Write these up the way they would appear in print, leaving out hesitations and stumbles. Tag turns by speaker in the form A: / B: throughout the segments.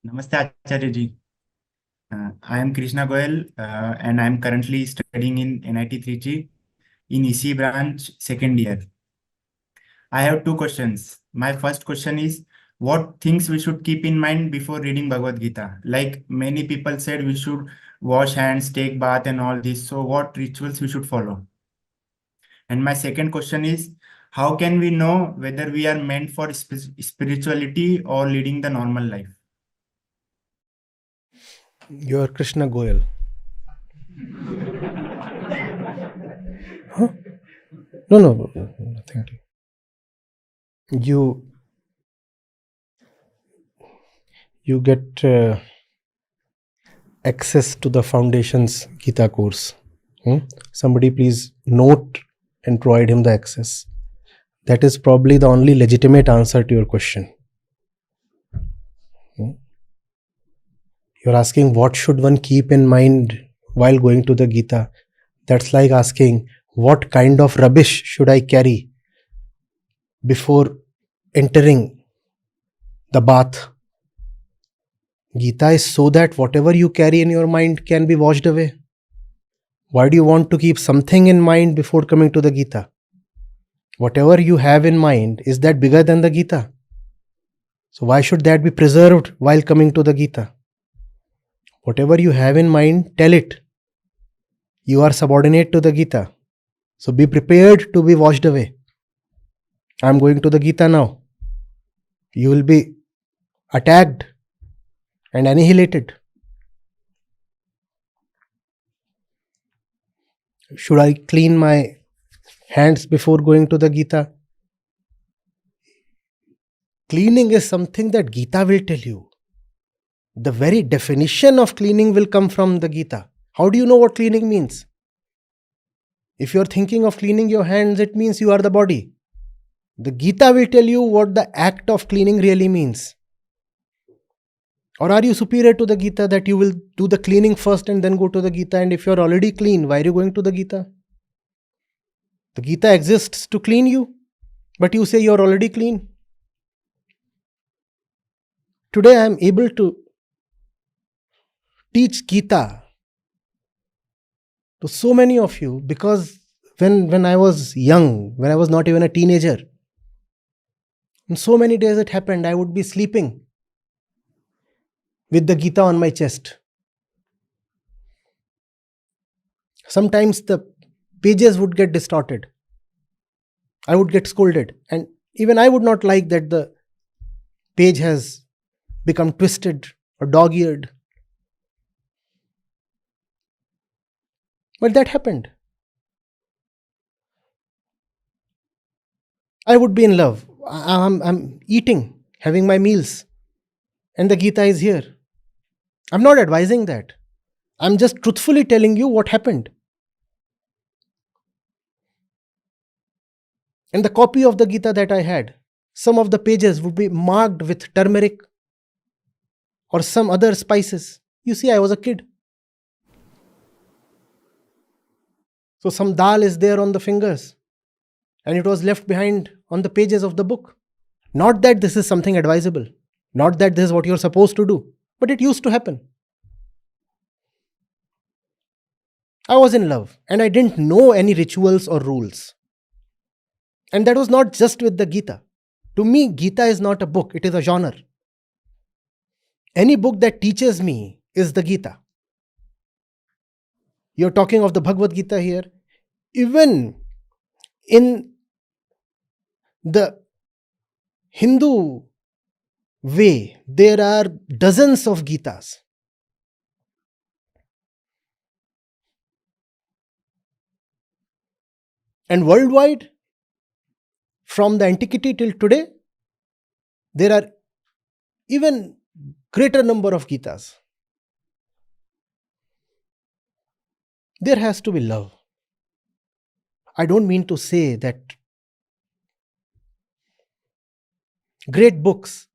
A: Namaste Acharya ji. I am Krishna Goyal and I am currently studying in NIT-Trichy in EC branch second year. I have two questions. My first question is, what things we should keep in mind before reading Bhagavad Gita? Like many people said, we should wash hands, take bath and all this. So what rituals we should follow? And my second question is, how can we know whether we are meant for spirituality or leading the normal life?
B: You are Krishna Goyal. Huh? No, nothing. You get access to the Foundation's Gita course. Somebody please note and provide him the access. That is probably the only legitimate answer to your question. You're asking what should one keep in mind while going to the Gita. That's like asking what kind of rubbish should I carry before entering the bath. Gita is so that whatever you carry in your mind can be washed away. Why do you want to keep something in mind before coming to the Gita? Whatever you have in mind, is that bigger than the Gita? So why should that be preserved while coming to the Gita? Whatever you have in mind, tell it. You are subordinate to the Gita. So be prepared to be washed away. I am going to the Gita now. You will be attacked and annihilated. Should I clean my hands before going to the Gita? Cleaning is something that Gita will tell you. The very definition of cleaning will come from the Gita. How do you know what cleaning means? If you are thinking of cleaning your hands, it means you are the body. The Gita will tell you what the act of cleaning really means. Or are you superior to the Gita that you will do the cleaning first and then go to the Gita? And if you are already clean, why are you going to the Gita? The Gita exists to clean you, but you say you are already clean. Today I am able to teach Gita to so many of you because when I was young, when I was not even a teenager, in so many days it happened, I would be sleeping with the Gita on my chest. Sometimes the pages would get distorted. I would get scolded. And even I would not like that the page has become twisted or dog-eared. But that happened. I would be in love. I'm eating, having my meals. And the Gita is here. I'm not advising that. I'm just truthfully telling you what happened. And the copy of the Gita that I had, some of the pages would be marked with turmeric or some other spices. You see, I was a kid. So some dal is there on the fingers and it was left behind on the pages of the book. Not that this is something advisable. Not that this is what you're supposed to do. But it used to happen. I was in love and I didn't know any rituals or rules. And that was not just with the Gita. To me, Gita is not a book, it is a genre. Any book that teaches me is the Gita. You're talking of the Bhagavad Gita here. Even in the Hindu way, there are dozens of Gitas. And worldwide, from the antiquity till today, there are even greater number of Gitas. There has to be love. I don't mean to say that great books,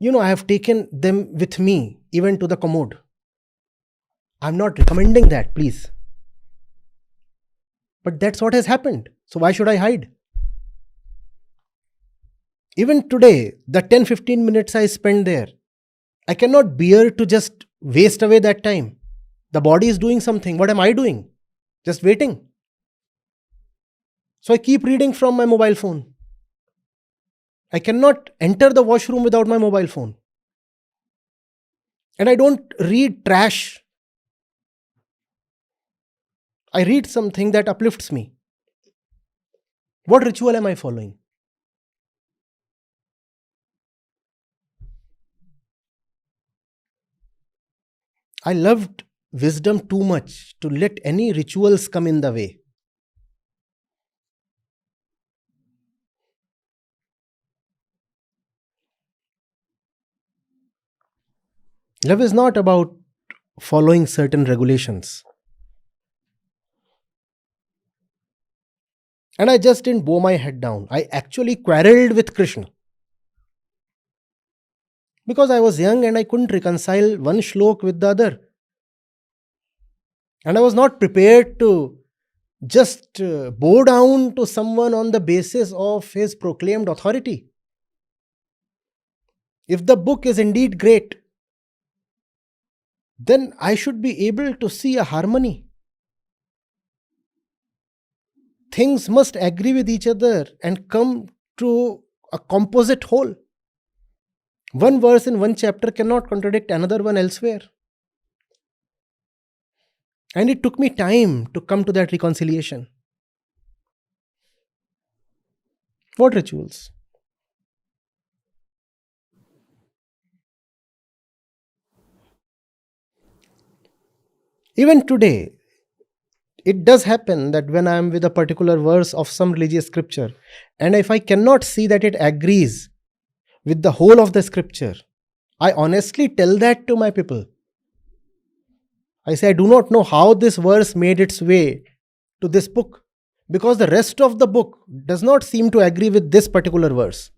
B: I have taken them with me even to the commode. I'm not recommending that, please. But that's what has happened. So why should I hide? Even today, the 10-15 minutes I spend there, I cannot bear to just waste away that time. The body is doing something. What am I doing? Just waiting. So I keep reading from my mobile phone. I cannot enter the washroom without my mobile phone. And I don't read trash. I read something that uplifts me. What ritual am I following? I loved wisdom too much to let any rituals come in the way. Love is not about following certain regulations. And I just didn't bow my head down. I actually quarreled with Krishna. Because I was young and I couldn't reconcile one shlok with the other. And I was not prepared to just bow down to someone on the basis of his proclaimed authority. If the book is indeed great, then I should be able to see a harmony. Things must agree with each other and come to a composite whole. One verse in one chapter cannot contradict another one elsewhere. And it took me time to come to that reconciliation. What rituals? Even today, it does happen that when I am with a particular verse of some religious scripture, and if I cannot see that it agrees with the whole of the scripture, I honestly tell that to my people. I say, I do not know how this verse made its way to this book, because the rest of the book does not seem to agree with this particular verse.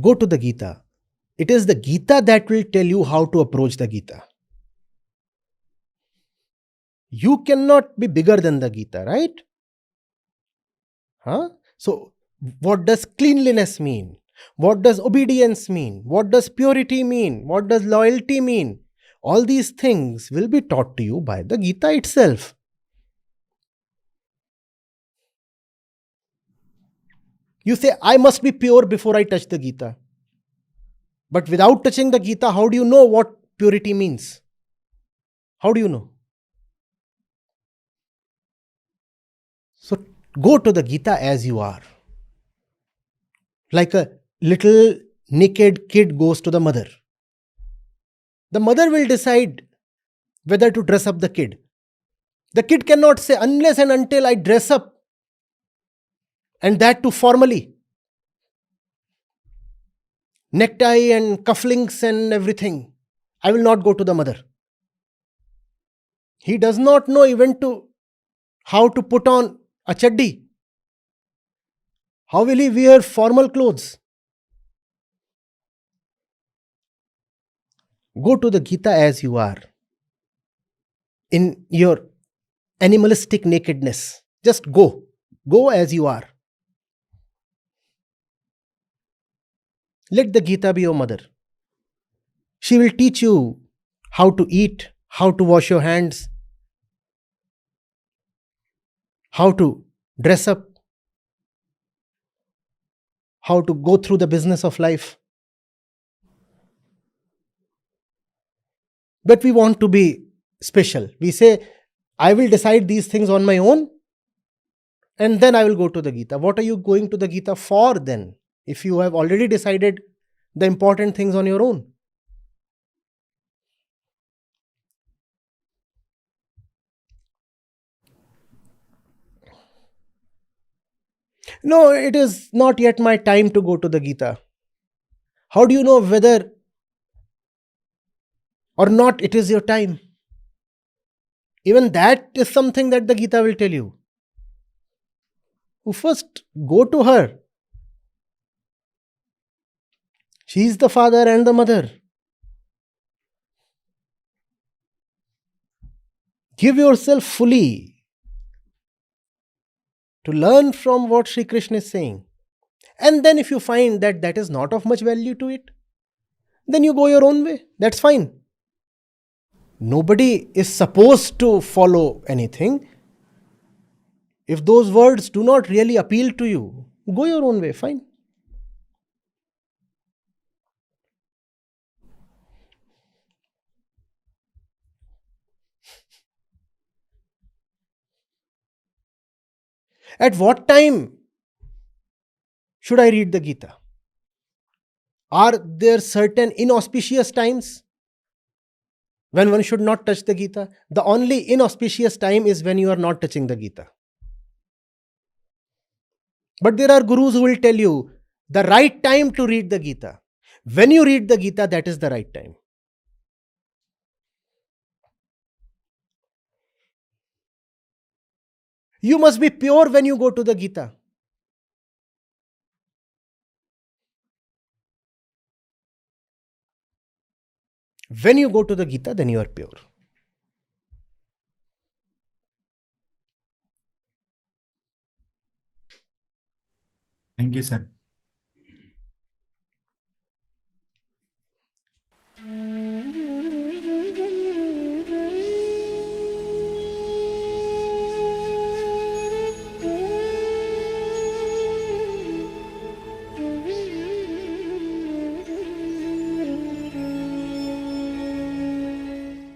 B: Go to the Gita. It is the Gita that will tell you how to approach the Gita. You cannot be bigger than the Gita, right? So, what does cleanliness mean? What does obedience mean? What does purity mean? What does loyalty mean? All these things will be taught to you by the Gita itself. You say, I must be pure before I touch the Gita. But without touching the Gita, how do you know what purity means? How do you know? So go to the Gita as you are. Like a little naked kid goes to the mother. The mother will decide whether to dress up the kid. The kid cannot say, unless and until I dress up, and that too formally. Necktie and cufflinks and everything, I will not go to the mother. He does not know even how to put on a chaddi. How will he wear formal clothes? Go to the Gita as you are, in your animalistic nakedness. Just go. Go as you are. Let the Gita be your mother. She will teach you how to eat, how to wash your hands, how to dress up, how to go through the business of life. But we want to be special. We say, I will decide these things on my own, and then I will go to the Gita. What are you going to the Gita for then, if you have already decided the important things on your own? No, it is not yet my time to go to the Gita. How do you know whether or not it is your time? Even that is something that the Gita will tell you. You first go to her. She is the father and the mother. Give yourself fully to learn from what Sri Krishna is saying. And then if you find that that is not of much value to it, then you go your own way. That's fine. Nobody is supposed to follow anything. If those words do not really appeal to you, go your own way. Fine. At what time should I read the Gita? Are there certain inauspicious times when one should not touch the Gita? The only inauspicious time is when you are not touching the Gita. But there are gurus who will tell you the right time to read the Gita. When you read the Gita, that is the right time. You must be pure when you go to the Gita. When you go to the Gita, then you are pure.
A: Thank you, sir.